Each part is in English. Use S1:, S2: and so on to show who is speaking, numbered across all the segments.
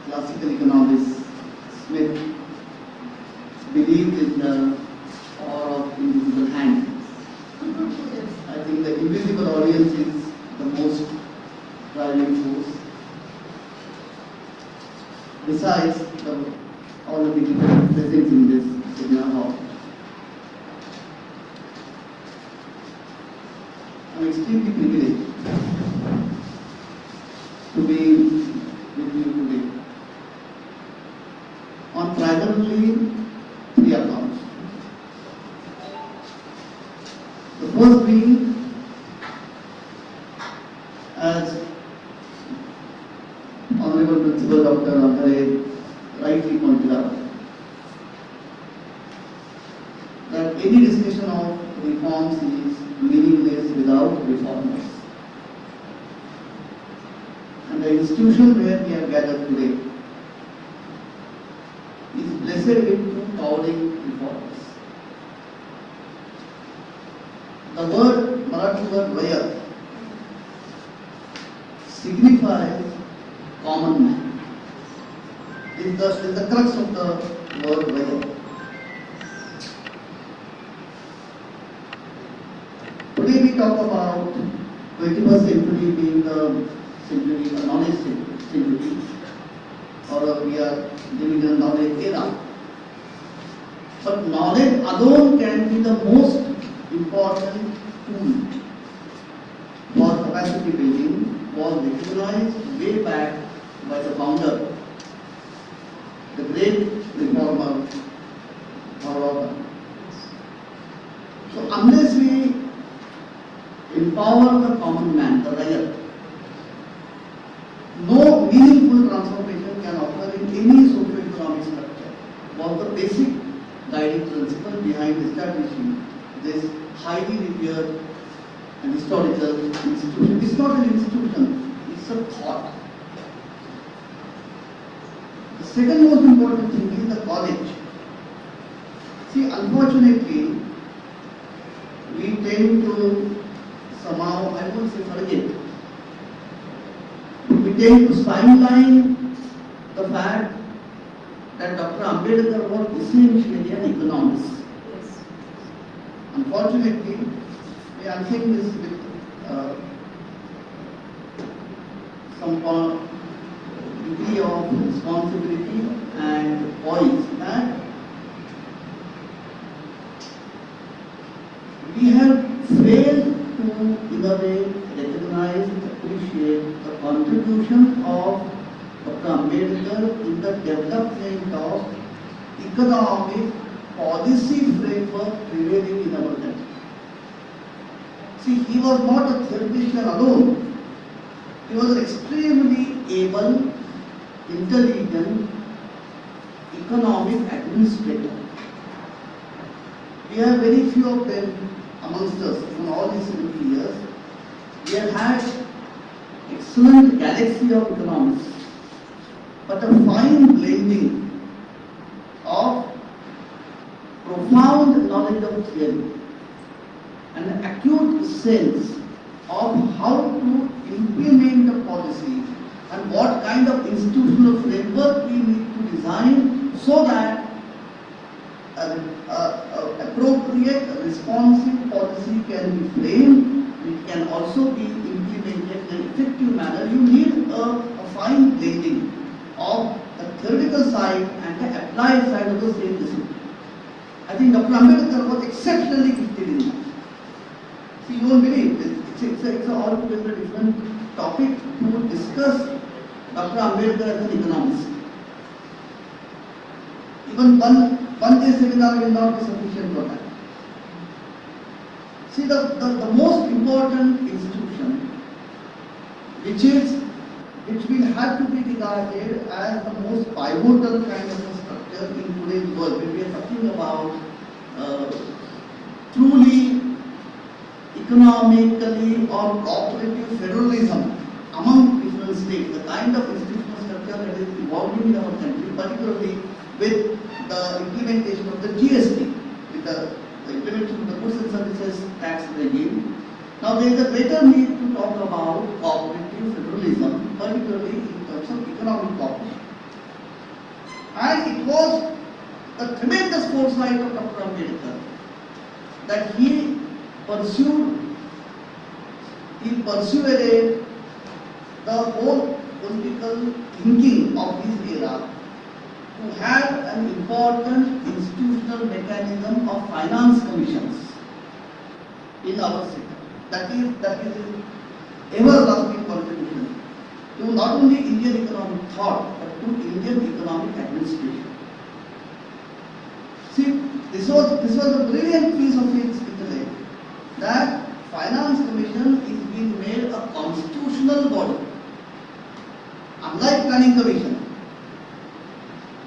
S1: classical economist Smith believed in the power of invisible hand. I think the invisible audience is the most driving force. Besides all the people present in this seminar hall, I'm extremely privileged to be with you today on primarily three accounts. The first being, as Honorable Principal Dr. Abhay rightly pointed out, that any discussion of reforms is meaningless without reformers. And the institution where we are gathered today is blessed with two towering reformers. The word Marathi word Vaya signifies common man. Is the crux of the word Vaya. Today we talk about 21st century being the century, a knowledge century, or we are living in a knowledge era. But knowledge alone can be the most important tool for capacity building, was recognized way back by the founder, the great reformer, Bharata. So unless we empower the common man, the Rayat, no meaningful transformation can occur in any socio-economic structure. Was the basic guiding principle behind establishing this highly revered and historical institution. It's not an institution, it's a thought. The second most important thing is the college. See, unfortunately, we tend to somehow, I won't say forget, we tend to sideline the fact that Dr. Ambedkar was essentially an economist. Yes. Unfortunately, I'm saying this with some degree of responsibility and poise, that we have failed to, in a way, recognize and appreciate the contribution of Dr. Ambedkar in the development of economic policy framework prevailing in our country. See, he was not a theoretician alone. He was an extremely able, intelligent, economic administrator. We have very few of them amongst us in all these 70 years. We have had excellent galaxy of economists, but a fine blending of profound knowledge of theory and an acute sense of how to implement the policy and what kind of institutional framework we need to design so that appropriate responsive policy can be framed, it can also be implemented in an effective manner. You need a fine blending of the theoretical side and the applied side of the same discipline. I think Dr. Ambedkar was exceptionally gifted in that. See, you won't believe it's an altogether different topic to discuss Dr. Ambedkar as an economist. Even one day seminar will not be sufficient for that. See, the most important institution which will have to be regarded as the most pivotal kind of a structure in today's world, when we are talking about truly economically or cooperative federalism among different states, the kind of institutional structure that is evolving in our country, particularly with the implementation of the GST, with the implementation of the goods and services tax regime. Now there is a greater need to talk about cooperative federalism particularly in terms of economic cooperation. And it was the tremendous foresight of Dr. Ambedkar that he persuaded the whole political thinking of his era to have an important institutional mechanism of finance commissions in our sector. That is an everlasting contribution to not only Indian economic thought but to Indian economic administration. See, this was a brilliant piece of his intellect, that finance commission is being made a constitutional body, unlike planning commission.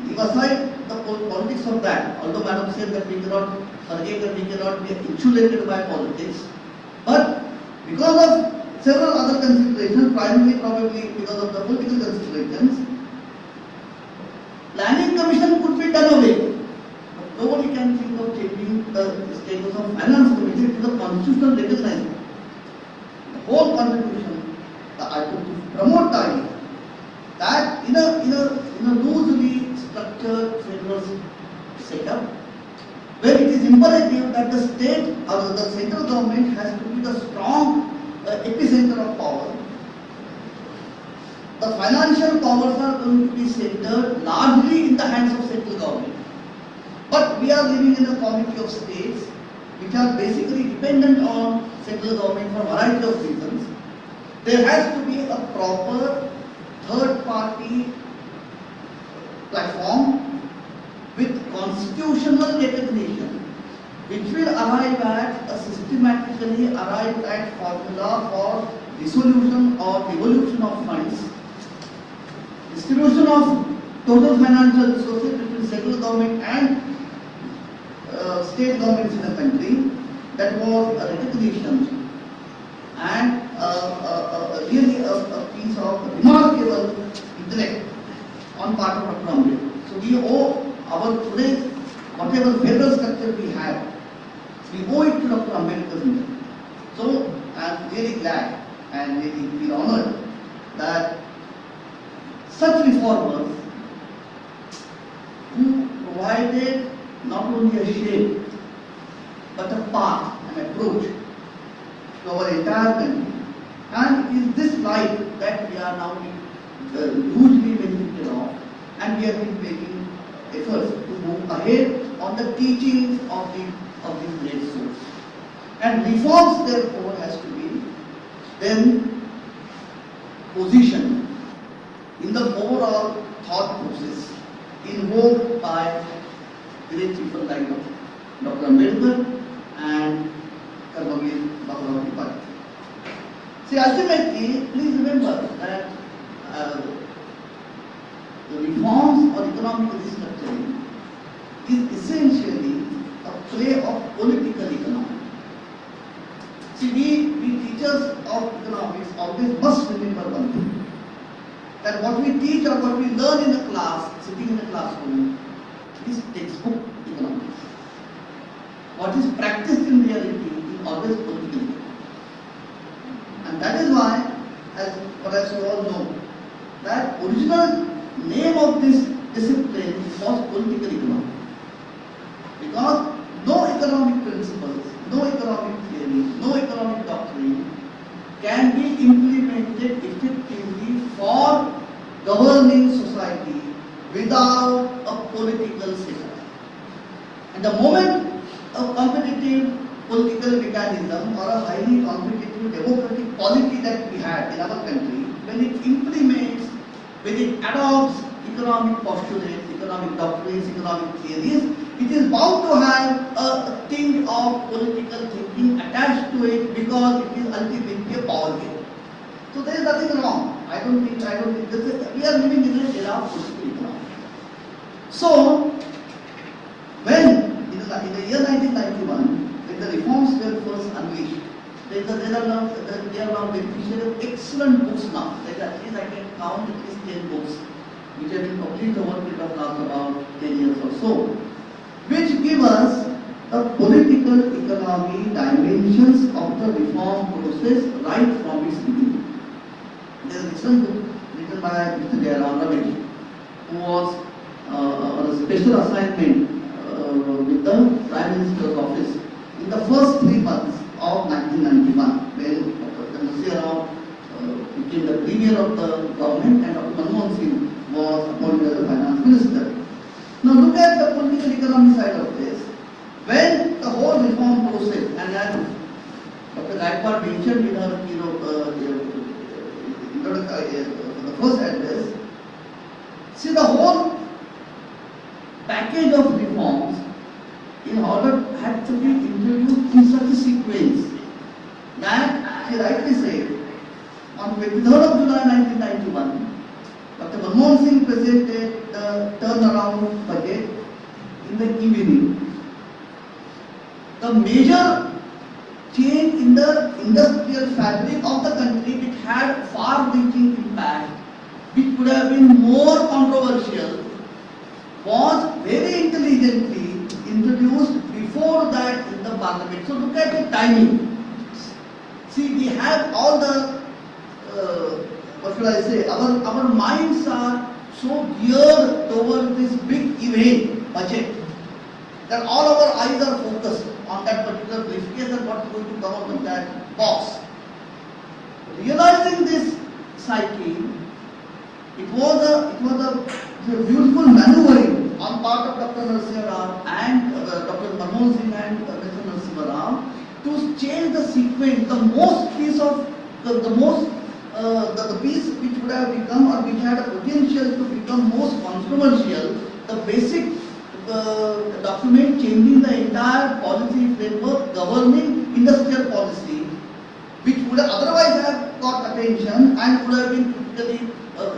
S1: Leave aside the politics of that, although Madam said that we cannot be insulated by politics, but because of several other considerations, primarily probably because of the political considerations, planning commission could be done away. But nobody can think of changing the status of finance commission. It is a constitutional recognized. The whole constitution, to promote the idea that in a loosely structured federal setup, where it is imperative that the state or the central government has to be the strong epicenter of power. The financial powers are going to be centered largely in the hands of central government. But we are living in a community of states which are basically dependent on central government for a variety of reasons. There has to be a proper third-party platform with constitutional recognition, which will arrive at a systematically arrived at formula for dissolution or devolution of funds, distribution of total financial resources between central government and state governments in the country. That was a recognition and really a piece of remarkable intellect on part of Dr. Ambedkar. So we owe our today, whatever federal structure we have, we owe it to Dr. Ambedkar's intellect. So I am really glad and really feel honored that such reformers who provided not only a shape but a path, an approach to our entire country, and it is this light that we are now hugely benefited of, and we have been making efforts to move ahead on the teachings of this great source. And reforms therefore has to be then positioned in the overall thought process invoked by great people like Dr. Ambedkar and Karmavir Bhagavati Party. See, ultimately, please remember that the reforms or economic restructuring is essentially a play of political economy. See, we teachers of economics always must remember one thing, that what we teach or what we learn in a class, sitting in a classroom, is textbook economics. What is practiced in reality is always political. And that is why, as you all know, that original name of this discipline was political economy. Because no economic principles, no economic theory, no economic doctrine can be implemented effectively for governing society without a political setup. And the moment a competitive political mechanism or a highly competitive democratic polity that we have in our country, when it implements, when it adopts economic postulates, economic doctrines, economic theories, it is bound to have a tinge of political thinking attached to it because it is ultimately a power game. So there is nothing wrong. I don't think this is, we are living in an era of political economy. So when in the year 1991, when the reforms were first unleashed, they are now beneficiary of excellent books now. At least I can count at least 10 books which have been published over a period of last about 10 years or so, which give us the political economy dimensions of the reform process right from its beginning. There is an excellent book taken by Mr. Jairam, who was on a special assignment with the Prime Minister's office in the first 3 months of 1991, when Dr. Mr. Abhay became the Premier of the government and Dr. Manmohan Singh was appointed as the Finance Minister. Now look at the political economy side of this. When the whole reform process, and as Dr. Gaikwad mentioned in her the first address, see the whole package of reforms in order had to be introduced in such a sequence that she rightly said on 23rd of July 1991, Dr. Manmohan Singh presented the turnaround budget in the evening. The major change in the industrial fabric of the country, which had far-reaching impact, which would have been more controversial, was very intelligently introduced before that in the parliament. So look at the timing. See, we have all the, what should I say, our minds are so geared toward this big event, budget, that all our eyes are focused on that particular briefcase and what is going to come out of that box. Realizing this psyche, it was a beautiful maneuvering on part of Dr. Narasimha Rao and Dr. Manmohan Singh and Mr. Narasimha Rao to change the sequence. The piece which would have become, or which had a potential to become most controversial, the basic document changing the entire policy framework governing industrial policy, which would otherwise have got attention and would have been critically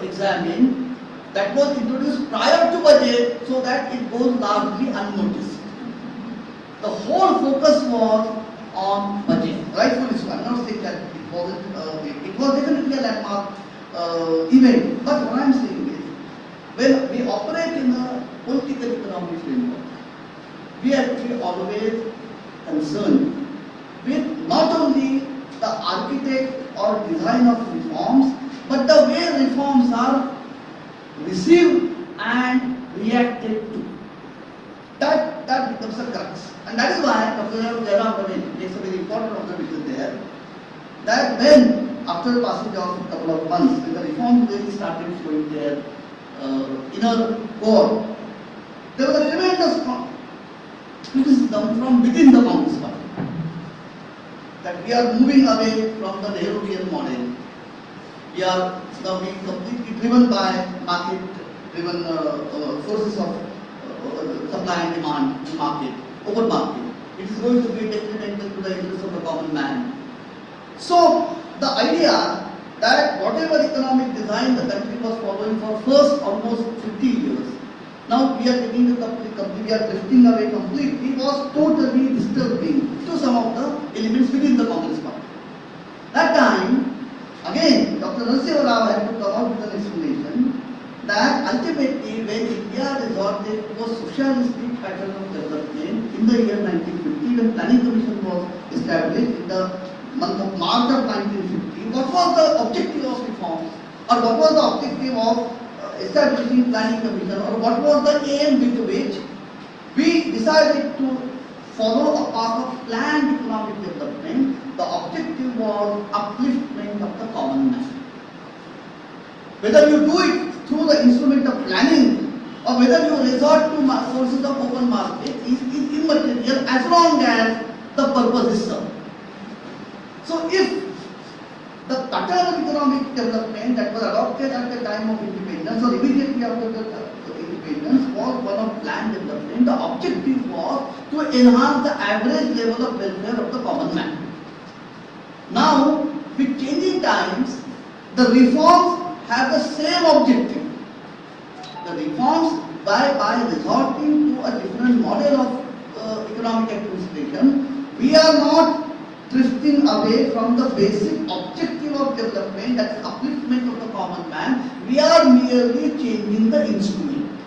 S1: examined, that was introduced prior to budget so that it goes largely unnoticed. The whole focus was on budget. Rightfully so. I am not saying that it wasn't. It was definitely a landmark event. But what I am saying is, when we operate in a political economy framework, we have to be always concerned with not only the architect or design of reforms, but the way reforms are received and reacted to. That becomes a crux. And that is why Dr. Jairam makes a very important observation there, that when, after the passage of a couple of months, when the reforms really started showing their inner core, there was a tremendous criticism from within the Congress party that we are moving away from the Nehruvian model. We are now being completely driven by market-driven sources of supply and demand in market, open market. It is going to be detrimental to the interests of the common man. So the idea that whatever economic design the country was following for first almost 50 years, now we are taking the country, we are drifting away completely, was totally disturbing to some of the elements within the Congress party. That time, again, Dr. Narasimha Rao had to come out with an explanation that ultimately when India resorted to a socialistic pattern of development in the year 1950, when Planning Commission was established in the month of March of 1950, what was the objective of reforms, or what was the objective of establishing Planning Commission, or what was the aim with which we decided to follow a path of planned economic development? The objective was upliftment of the common man. Whether you do it through the instrument of planning or whether you resort to sources of open market is immaterial as long as the purpose is served. So if the pattern of economic development that was adopted at the time of independence or immediately after the independence was one of planned development, the objective was to enhance the average level of welfare of the common man. Now, with changing times, the reforms have the same objective. The reforms, by resorting to a different model of economic administration, we are not drifting away from the basic objective of development, that is upliftment of the common man. We are merely changing the instrument.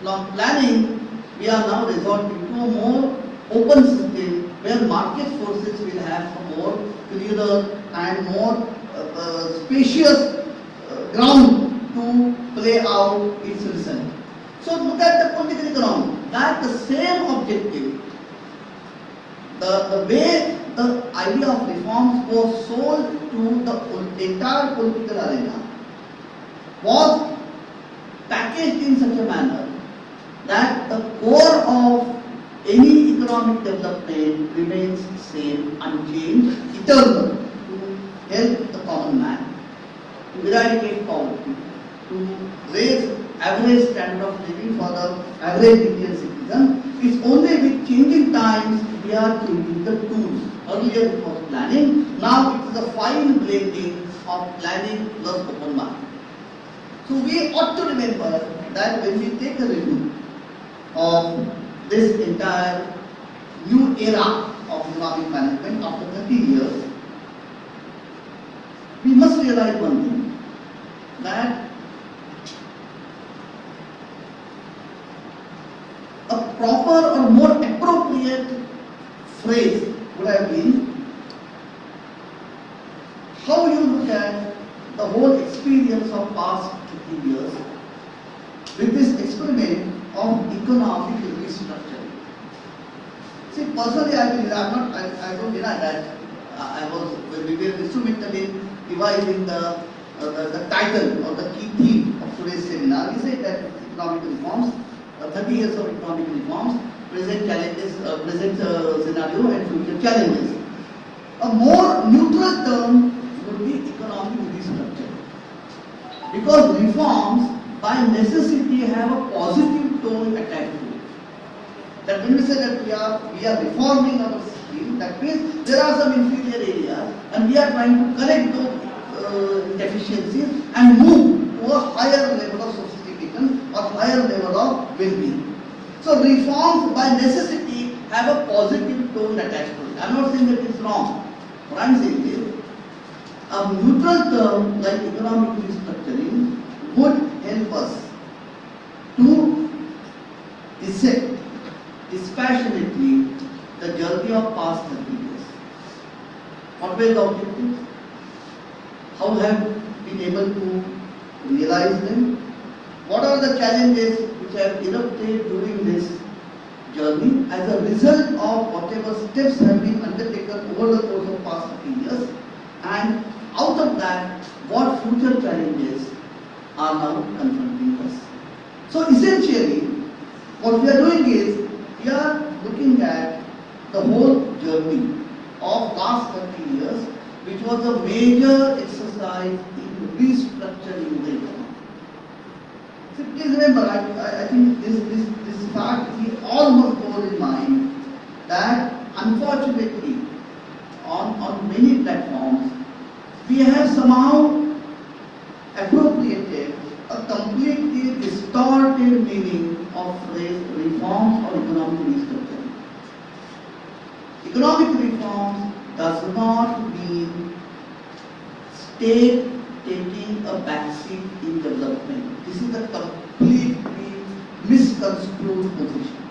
S1: From planning, we are now resorting to a more open system where market forces will have a more clearer and more spacious ground to play out its result. So look at the political economy. That the same objective, the way the idea of reforms was sold to the entire political arena was packaged in such a manner that the core of any economic development remains same, unchanged, eternal, to help the common man, to eradicate poverty, to raise average standard of living for the average Indian citizen. It's only with changing times we are changing the tools. Earlier it was planning, now it is a fine blending of planning plus open market. So we ought to remember that when we take a review of this entire new era of economic management after 30 years, we must realize one thing, that a proper or more appropriate phrase would have been how you look at the whole experience of past 50 years with this experiment of economic restructuring. See, personally, I don't deny that I was, when we were instrumental in devising the title or the key theme of today's seminar. We say that economic reforms, 30 years of economic reforms, present challenges, present scenario and future challenges. A more neutral term would be economic restructuring, because reforms by necessity have a positive tone attached to it. That when we say that we are reforming our scheme, that means there are some inferior areas and we are trying to correct those deficiencies and move to a higher level of sophistication or higher level of well-being. So reforms by necessity have a positive tone attached to it. I am not saying that it's wrong. What I am saying is, a neutral term like economic restructuring would help us to dissect dispassionately the journey of past 30 years. What were the objectives? How have we been able to realize them? What are the challenges which have erupted during this journey as a result of whatever steps have been undertaken over the course of past 30 years? And out of that, what future challenges are now confronting us? So essentially, what we are doing is, we are looking at the whole journey of last 30 years, which was a major exercise in restructuring the economy. So please remember, I think this fact we all must bear in mind, that unfortunately on many platforms we have somehow appropriated a completely distorted meaning of phrase reforms or economic restructuring. Economic reforms does not mean state taking a backseat in development. This is a completely misconstrued position.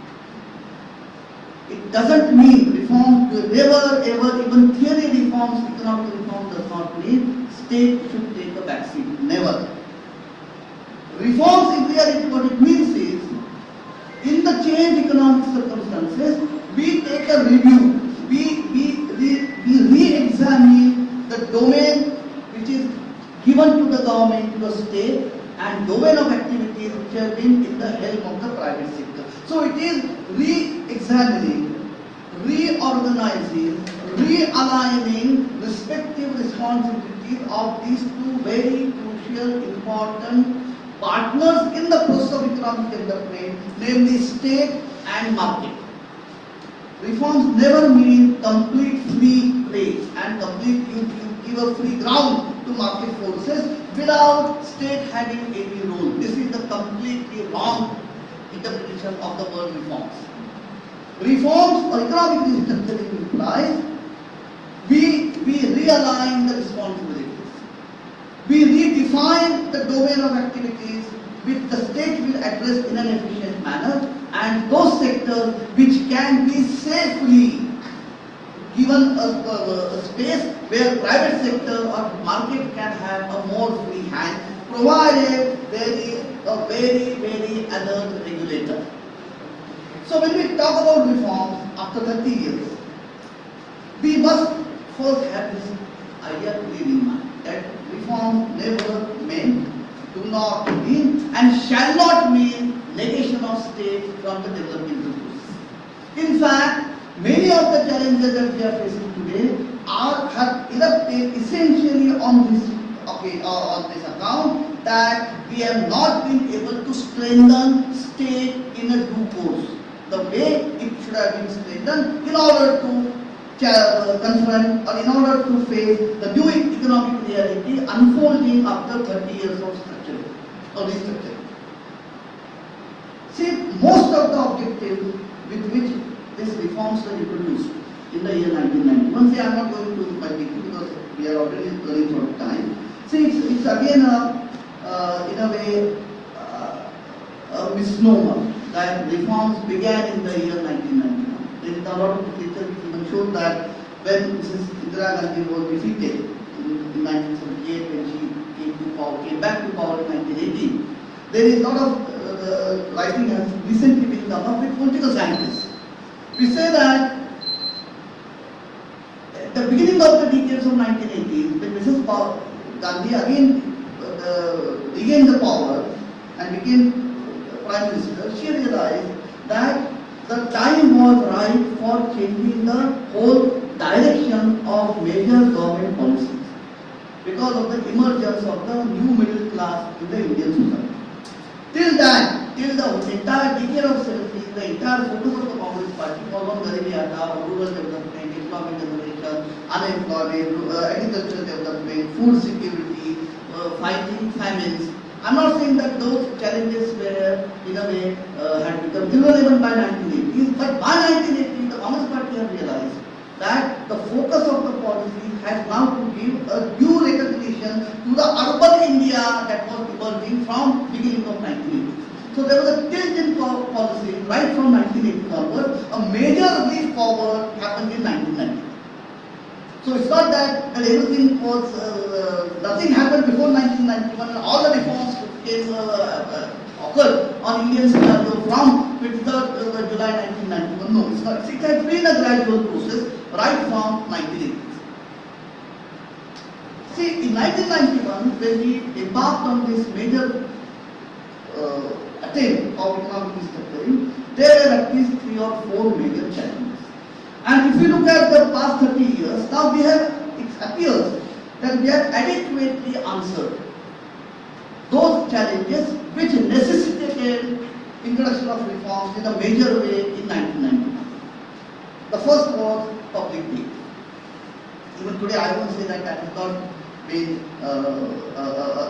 S1: It doesn't mean reforms, never ever, even theory reforms, economic reform does not mean state should take a backseat. Never. Reforms in reality, what it means is, in the changed economic circumstances, we take a review, we re-examine the domain which is given to the government, to the state, and domain of activities which have been in the helm of the private sector. So it is re-examining, reorganizing, realigning respective responsibilities of these two very crucial, important partners in the process of economic development, namely state and market. Reforms never mean complete free play and complete you give a free ground to market forces without state having any role. This is the completely wrong interpretation of the word reforms. Reforms or economic restructuring implies we realign the responsibilities. We redefine the domain of activities which the state will address in an efficient manner, and those sectors which can be safely given a space where private sector or market can have a more free hand, provided there is a very alert regulator. So when we talk about reforms after 30 years, we must first have this idea clear in mind that reform never meant, do not mean, and shall not mean negation of state from the developmental process. In fact, many of the challenges that we are facing today have erupted essentially on this account that we have not been able to strengthen state in a due course, the way it should have been strengthened in order to confront or in order to face the new economic reality unfolding after 30 years of structure or restructuring. See, most of the objectives with which these reforms were introduced in the year 1991. See, I am not going to my detail because we are already running out of time. See, it's again in a way a misnomer that reforms began in the year 1991. There is a lot of literature which even showed that when Mrs. Indira Gandhi was defeated in 1978, when she came back to power in 1980, there is a lot of writing has recently been come up with political scientists. We say that at the beginning of the decades of 1980s, when Mrs. Gandhi again regained the power and became Prime Minister, she realized that the time was right for changing the whole direction of major government policies because of the emergence of the new middle class in the Indian society. Till the entire decade of 70s, the entire focus of the Communist Party was on Garibi Hata, rural development, economic generation, unemployment, agricultural development, food security, fighting famines. I'm not saying that those challenges were in a way had become irrelevant by 1980s, but by 1980s the Communist Party had realized that the focus of the policy has now to give a due recognition to the urban India that was emerging from beginning of 1980s. So there was a tilt in policy right from 1980 onwards. A major leap forward happened in 1990. So it's not that everything was, nothing happened before 1991 and all the reforms occurred on Indian scenario from 23rd July 1991. No, it's not. It has been a gradual process right from 1980s. See, in 1991, when we embarked on this major attempt of economic restructuring, there were at least 3 or 4 major challenges. And if you look at the past 30 years, now it appears that we have adequately answered those challenges which necessitated introduction of reforms in a major way in 1991. The first was public debt. Even today I won't say that has not been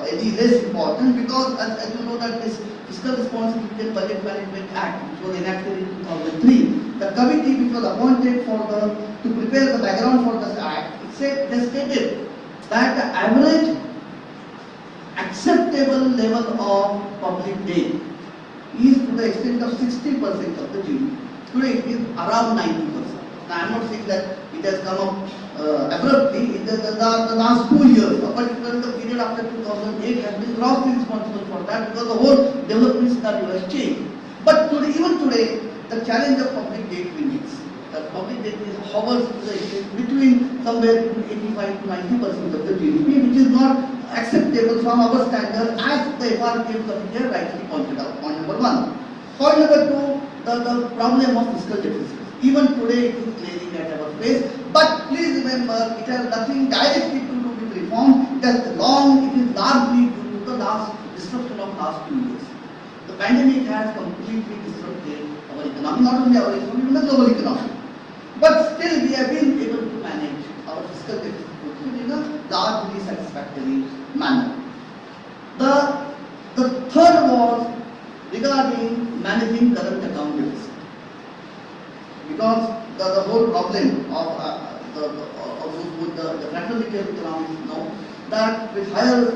S1: any less important because as you know that this Fiscal Responsibility and Budget Management Act, which was enacted in 2003, the committee which was appointed to prepare the background for this act, they stated that the average acceptable level of public debt is to the extent of 60% of the GDP. Today it is around 90%. Now I am not saying that it has come up abruptly. In the last 2 years, particularly the period after 2008 has been grossly responsible for that because the whole development scenario has changed. But even today, the challenge of public debt remains. The public debt hovers between somewhere between 85 to 90% of the GDP, which is not acceptable from our standard as the FRPM committee rightly pointed out. Point number 1. Point number 2, the problem of fiscal deficit. Even today it is glaring at our face. But please remember, it has nothing directly to do with reform. It is largely due to the disruption of last 2 years. The pandemic has completely disrupted our economy, not only our economy, but the global economy. But still we have been able to manage our fiscal deficit in a largely satisfactory manner. The third was regarding managing current account deficit. Because the whole problem of the fraternity of economics know that with higher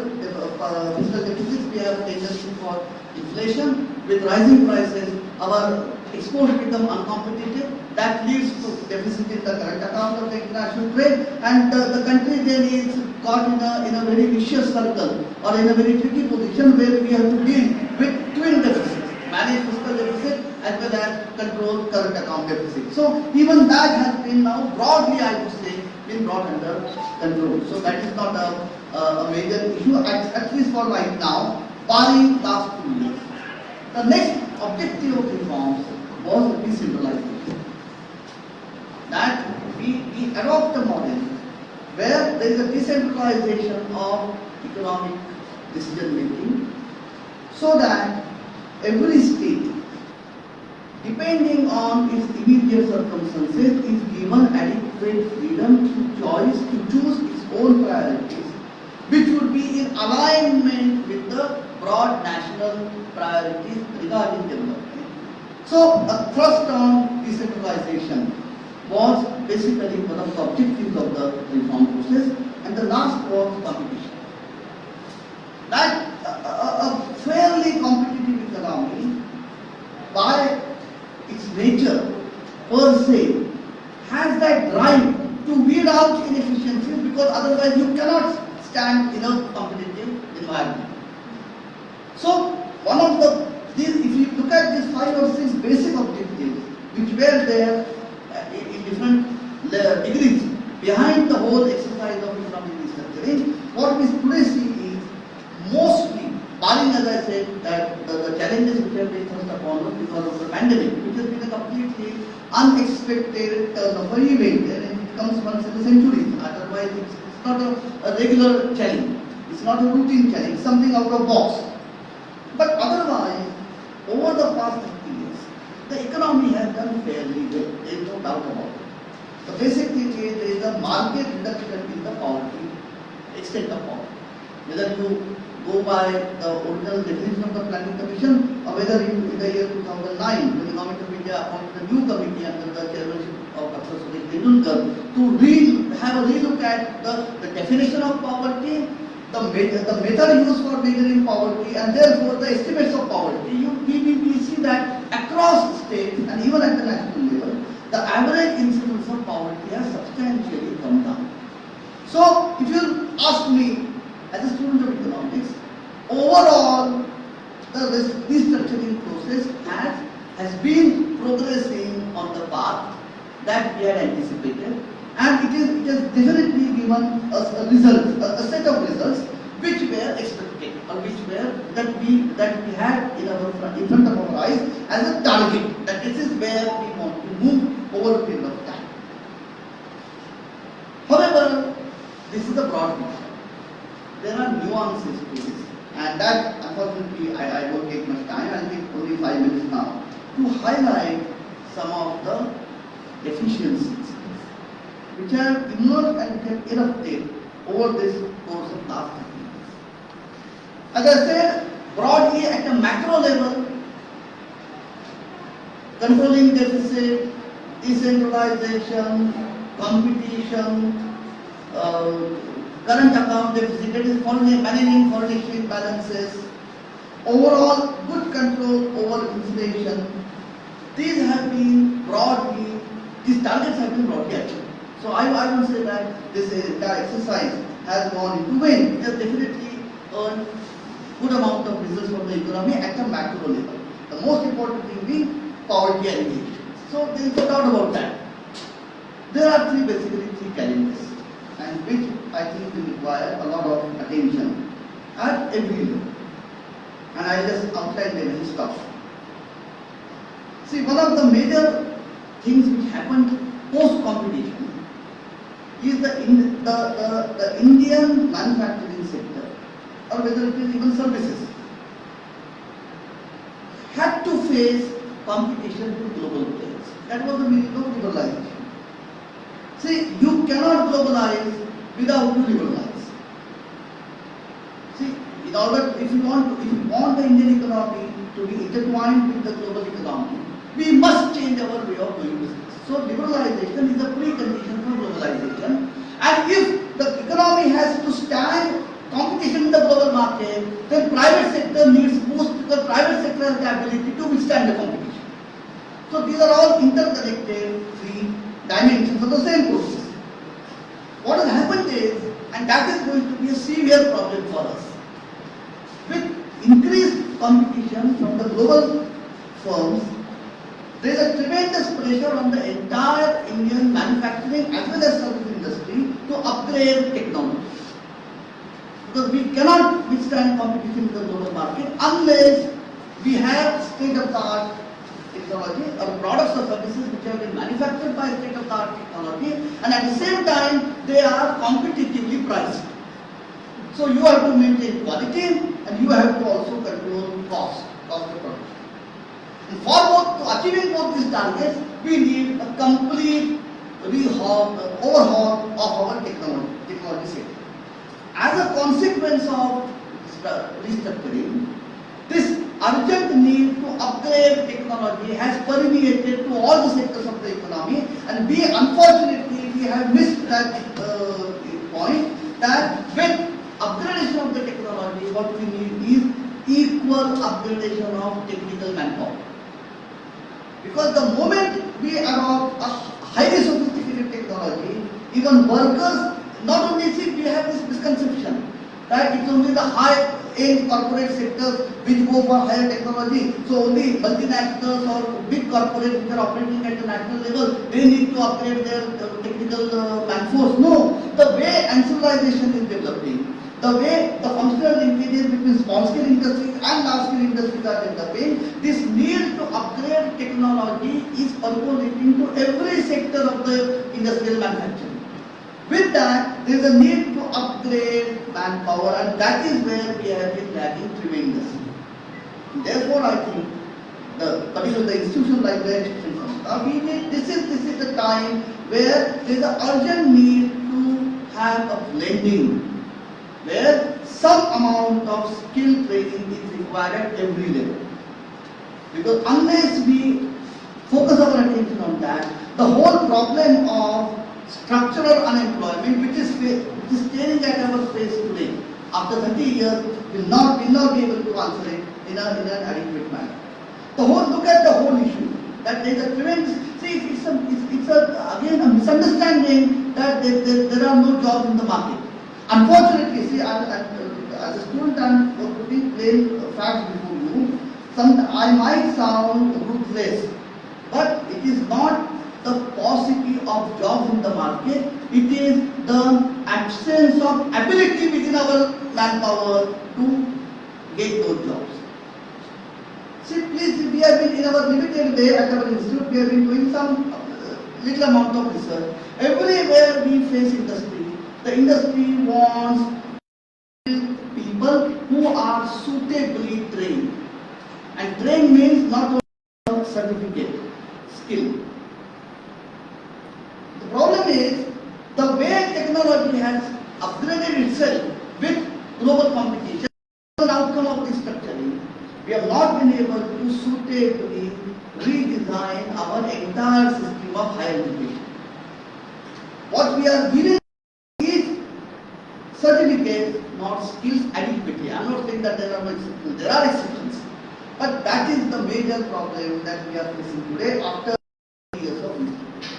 S1: fiscal deficits we have tendency for inflation. With rising prices, our exports become uncompetitive, that leads to deficit in the current account of the international trade, and the country then is caught in a very vicious circle or in a very tricky position where we have to deal with twin deficits, manage fiscal deficit as well as control current account deficit. So even that has been now broadly, I would say, been brought under control. So that is not a major issue, at least for right now, barring last 2 years. The next objective of reforms was decentralization. That we adopt a model where there is a decentralization of economic decision making so that every state, depending on its immediate circumstances, is given adequate freedom to choose its own priorities, which would be in alignment with the broad national priorities regarding development. So, a thrust on decentralization was basically one of the objectives of the reform process, and the last was competition. That a fairly competitive economy, by its nature per se, has that drive to weed out inefficiencies, because otherwise you cannot stand in a competitive environment. So, one of these, if you look at these 5 or 6 basic objectives, which were there in different degrees behind the whole exercise of economic restructuring, what we today see is mostly, barring, as I said, that the challenges which have been thrust upon us because of the pandemic, which has been a completely unexpected turn of an event, and it comes once in a century. Otherwise, it's not a regular challenge. It's not a routine challenge. It's something out of box. But otherwise, over the past 50 years, the economy has done fairly well. There is no doubt about it. The basic thing is there is a market reduction in the poverty, extent of poverty. Whether you go by the original definition of the Planning Commission, or whether in the year 2009, when the Government of India appointed a new committee under the chairmanship of Dr. Suresh Tendulkar to have a relook at the definition of poverty, the method used for measuring poverty, and therefore the estimates of poverty, we see that across states and even at the national level, the average incidence of poverty has substantially come down. So, if you ask me, as a student of economics, overall, the restructuring process has been progressing on the path that we had anticipated, and it has definitely given us a result, a set of results which were expected, or that we had in front of our eyes as a target, that this is where we want to move over a period of time. However, this is the broad picture. There are nuances to this, and that, unfortunately, I won't take much time. I'll take only 5 minutes now to highlight some of the deficiencies which have emerged and have erupted over this course of last 30 years. As I said, broadly at a macro level, controlling deficit, decentralization, competition, current account deficit, that is managing foreign exchange balances, overall good control over inflation. These targets have been broadly achieved. So I would say that this entire exercise has gone into vain. It has definitely earned good amount of results for the economy at a macro level. The most important thing being poverty alleviation. So there is no doubt about that. There are basically three challenges, and which I think will require a lot of attention at every level. And I just outline them and stop. See, one of the major things which happened post-competition is the Indian manufacturing sector, or whether it is even services, had to face competition with global players. That was the meaning of liberalization. See, you cannot globalize without you liberalize. See, in order, if you want the Indian economy to be intertwined with the global economy, we must change our way of doing business. So liberalization is a precondition for globalization. And if the economy has to stand competition in the global market, then private sector needs boost, because private sector has the ability to withstand the competition. So these are all interconnected three dimensions of the same process. What has happened is, and that is going to be a severe problem for us, with increased competition from the global firms, there is a tremendous pressure on the entire Indian manufacturing as well as service industry to upgrade technology. Because we cannot withstand competition in the global market unless we have state-of-the-art technology or products or services which have been manufactured by state-of-the-art technology, and at the same time they are competitively priced. So you have to maintain quality and you have to also control cost of production. And for achieving both these targets, we need a complete overhaul of our technology sector. As a consequence of restructuring, this urgent need to upgrade technology has permeated to all the sectors of the economy, and we unfortunately have missed that point, that with upgradation of the technology, what we need is equal upgradation of technical manpower. Because the moment we adopt a highly sophisticated technology, even workers, not only see, we have this misconception that it's only the high-end corporate sectors which go for higher technology. So only multinationals or big corporates which are operating at the national level, they need to upgrade their technical manforce. No, the way ancillarization is developing, the way the functional linkages between small-scale industries and large-scale industries are developing, this need to upgrade technology is percolating to every sector of the industrial manufacturing. With that, there is a need to upgrade manpower, and that is where we have been lagging tremendously. Therefore, I think, particularly the institution like the education function, this is the time where there is an urgent need to have a blending, where some amount of skill training is required at every level. Because unless we focus our attention on that, the whole problem of structural unemployment, which is staring at our face today, after 30 years, will not be able to answer it in an adequate manner. Look at the whole issue, that there is a tremendous, it's again a misunderstanding that there are no jobs in the market. Unfortunately, as a student, I'm putting plain facts before you. I might sound ruthless, but it is not the paucity of jobs in the market, it is the absence of ability within our manpower to get those jobs. See, please, we have been in our limited way at our institute, we have been doing some little amount of research. Everywhere we face industry, the industry wants people who are suitably trained. And trained means not only certificate, skill. The problem is the way technology has upgraded itself with global competition. As an outcome of this structuring, we have not been able to suitably redesign our entire system of higher education. What we are giving is certificates, not skills adequately. I am not saying that there are no exceptions. There are exceptions. But that is the major problem that we are facing today after years of history.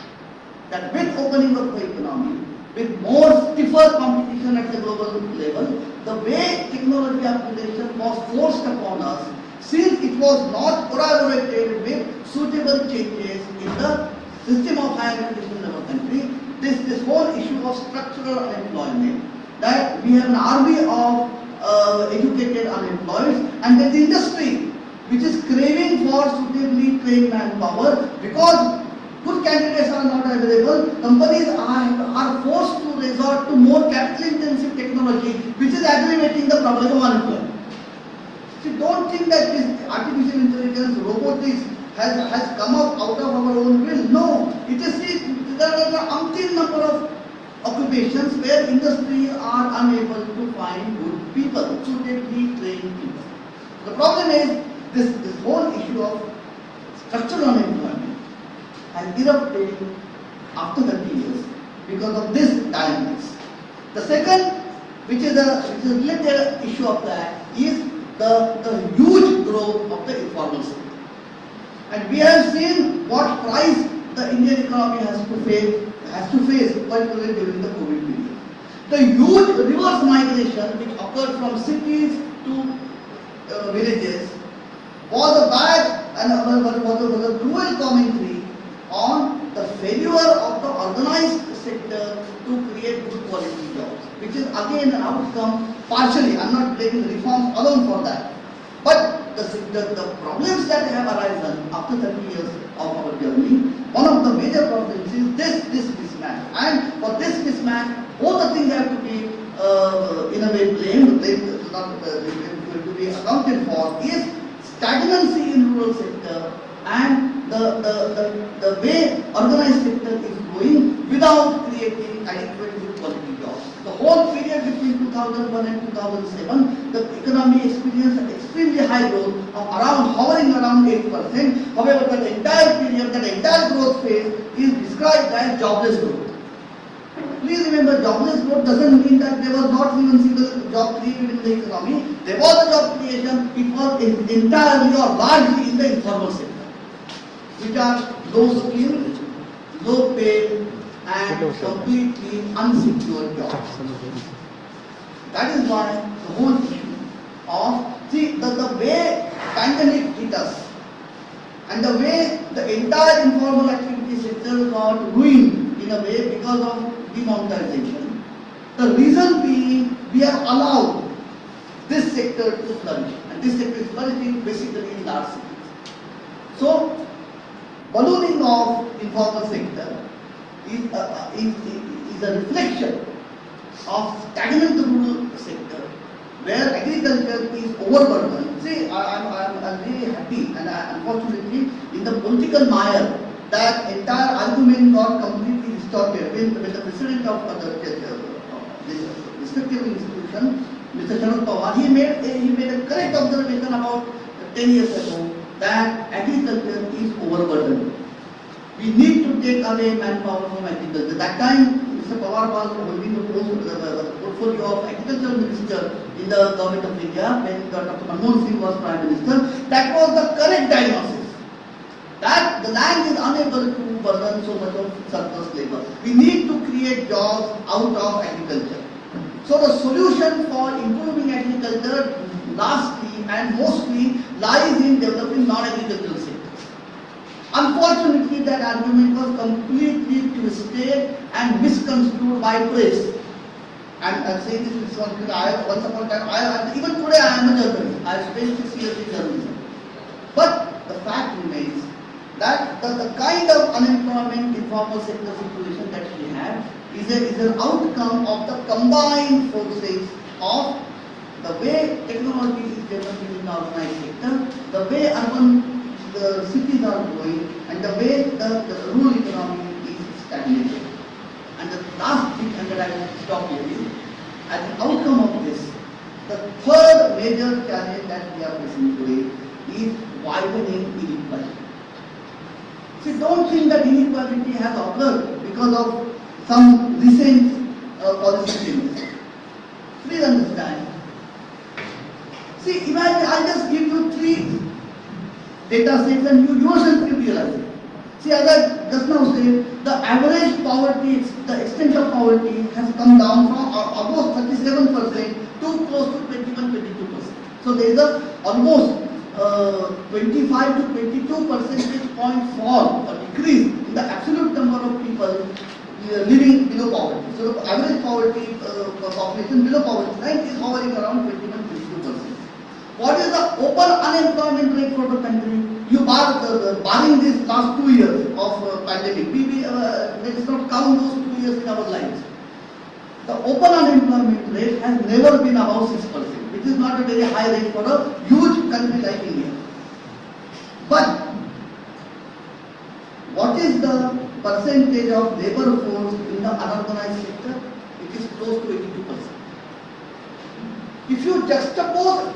S1: That with opening of the economy, with more stiffer competition at the global level, the way technology upgradation was forced upon us, since it was not corroborated with suitable changes in the system of higher education in our country, this whole issue of structural unemployment, that we have an army of educated unemployed, and there is industry which is craving for suitably trained manpower. Because good candidates are not available, companies are forced to resort to more capital intensive technology, which is aggravating the problem of unemployment. See, don't think that this artificial intelligence, robotics has come up out of our own will. No, it is, there are an umpteen number of occupations where industries are unable to find good people, suitably trained people. The problem is this whole issue of structural unemployment has erupted after 30 years because of this dynamics. The second, which is a related issue of that, is the huge growth of the informal sector. And we have seen what price the Indian economy has to face, particularly during the COVID period. The huge reverse migration which occurred from cities to villages was a bad and was a cruel commentary on the failure of the organized sector to create good quality jobs, which is again an outcome partially. I am not blaming reforms alone for that. But the problems that have arisen after 30 years of our journey, one of the major problems is this mismatch. And for this mismatch, both the things have to be in a way blamed, to be accounted for, is stagnancy in rural sector and the way organized sector is growing without creating adequate good quality jobs. The whole period between 2001 and 2007, the economy experienced an extremely high growth of hovering around 8%. However, the entire period, that entire growth phase is described as jobless growth. Please remember, jobless growth doesn't mean that there was not even single job created in the economy. There was a job creation, it was entirely or largely in the informal sector, which are low skilled, low paid, and completely unsecured jobs. That is why the whole issue of the way pandemic hit us and the way the entire informal activity sector got ruined in a way because of demonetization. The reason being, we have allowed this sector to flourish, and this sector is flourishing basically in large cities. So, ballooning of informal sector is a reflection of stagnant rural sector, where agriculture is overburdened. See, I'm really happy, and unfortunately, in the political mire, that entire argument got completely distorted when the president of this respective institution, Mr. Sharad Pawar, he made a correct observation about 10 years ago that agriculture is overburdened. We need to take away manpower from agriculture. That time, Mr. Pawar was holding the portfolio of agricultural minister in the government of India when Dr. Manmohan Singh was prime minister. That was the correct diagnosis. That the land is unable to burden so much of surplus labor. We need to create jobs out of agriculture. So the solution for improving agriculture lastly and mostly lies in developing non-agricultural sectors. Unfortunately, that argument was completely twisted and misconstrued by press. And I'm saying this because once upon a time, even today I am a journalist. I spent 6 years in journalism. But the fact remains that the kind of unemployment informal sector situation that we have is an outcome of the combined forces of the way technology is developing in the organized sector, the way the cities are growing, and the way the rural economy is stagnating. And the last thing, and that I will stop here, is as an outcome of this, the third major challenge that we are facing today is widening inequality. See, don't think that inequality has occurred because of some recent policy changes. Please understand. See, imagine I just give you 3 data sets and you yourself will realize it. See, as I just now said, the average poverty, the extent of poverty has come down from almost 37% to close to 21-22%. So there is a almost 25 to 22 percentage point fall or decrease in the absolute number of people living below poverty. So the average poverty population below poverty line is hovering around 21-22%. What is the open unemployment rate for the country? Barring these last 2 years of pandemic, let us not count those 2 years in our lives. The open unemployment rate has never been above 6%, which is not a very high rate for a huge country like India. But what is the percentage of labor force in the unorganized sector? It is close to 82%. If you juxtapose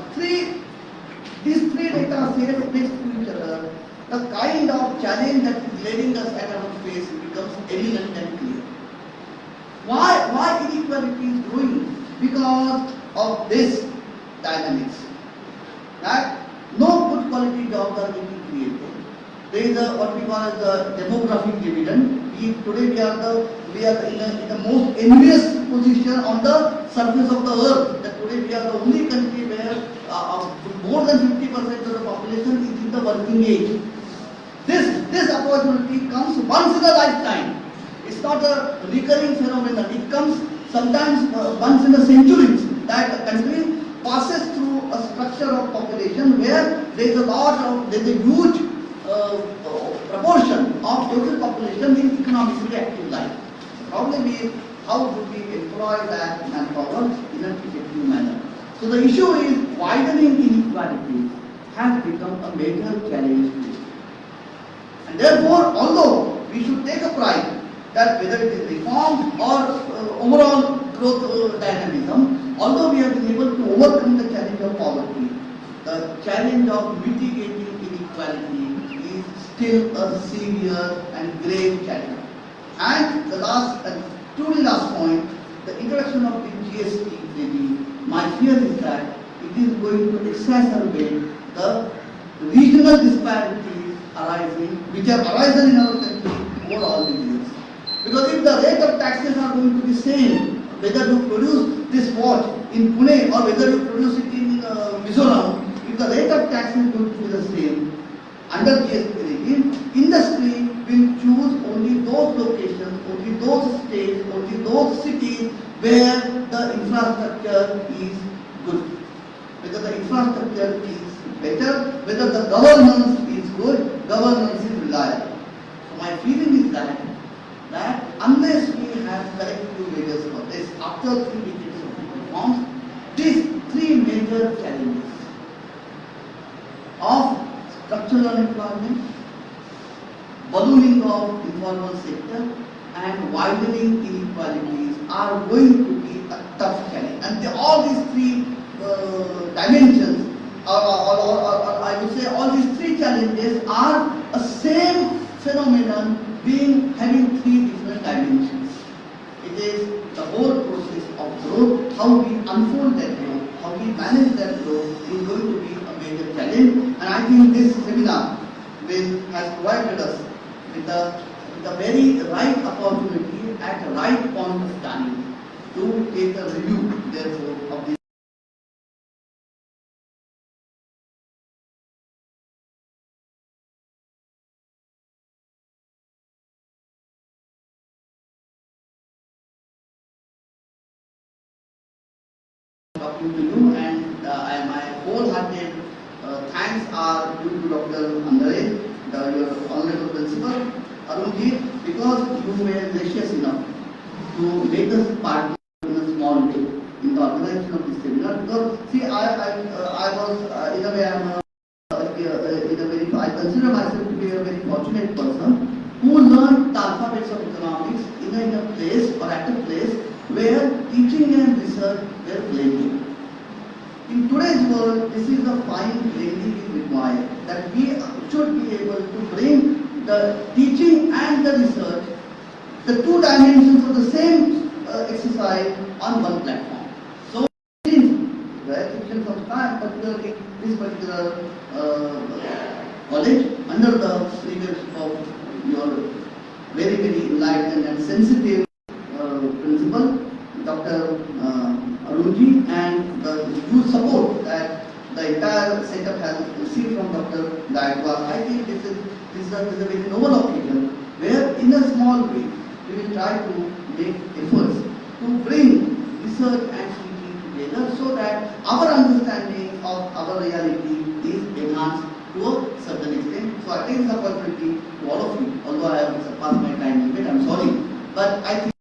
S1: these 3 data sets next to each other, the kind of challenge that is glaring us at our face becomes evident and clear. Why inequality is growing? Because of this dynamics. That no good quality jobs are getting created. There is a what we call as the demographic dividend. Today we are in the most envious position on the surface of the earth. That today we are the only country where more than 50% of the population is in the working age. This opportunity comes once in a lifetime. It's not a recurring phenomenon. It comes sometimes once in a century. That a country passes through a structure of population where there is a huge proportion of total population in economically active life. The problem is how do we employ that manpower in an effective manner. So the issue is widening inequality has become a major challenge today. And therefore, although we should take a pride that whether it is reform or overall growth dynamism, although we have been able to overcome the challenge of poverty, the challenge of mitigating inequality is still a severe and grave challenge. And the truly last point, the introduction of the GST regime, my fear is that it is going to exacerbate the regional disparities arising, which have arisen in our country over all the years. Because if the rate of taxes are going to be same, whether you produce this watch in Pune or whether you produce it in Mizoram, if the rate of tax is going to be the same, under GST regime, industry will choose only those locations, only those states, only those cities where the infrastructure is good. Whether the infrastructure is better, whether the governance is good, governance is reliable. So my feeling is that unless we have corrective measures for this, after 3 decades of reforms, these 3 major challenges of structural unemployment, ballooning of informal sector, and widening inequalities are going to be a tough challenge. And all these 3 dimensions, or I would say all these 3 challenges are a same phenomenon having 3 different dimensions. It is the whole process of growth, how we unfold that growth, how we manage that growth is going to be a major challenge. And I think this seminar has provided us with the very right opportunity at the right point of time to take a review, therefore, of the talking to you, and my wholehearted thanks are due to Dr. Andare, your honorable principal, Arunji, because you were gracious enough to make us part in a small way in the organization of this seminar. Because see, I was in a way I consider myself to be a very fortunate person who learned the alphabets of economics in a place or at a place where teaching and research were blended. In today's world, this is a fine blending is required, that we should be able to bring the teaching and the research, the 2 dimensions of the same exercise on one platform. So, the education Samsthan, particularly this particular college, under the leadership of your very, very enlightened and sensitive principal, Dr. Arunji, and the huge support that the entire setup has received from Dr. Gaikwad. I think this is a very noble occasion where in a small way we will try to make efforts to bring research and teaching together so that our understanding of our reality is enhanced to a certain extent. So I take this opportunity to all of you, although I have surpassed my time limit, I am sorry, but I think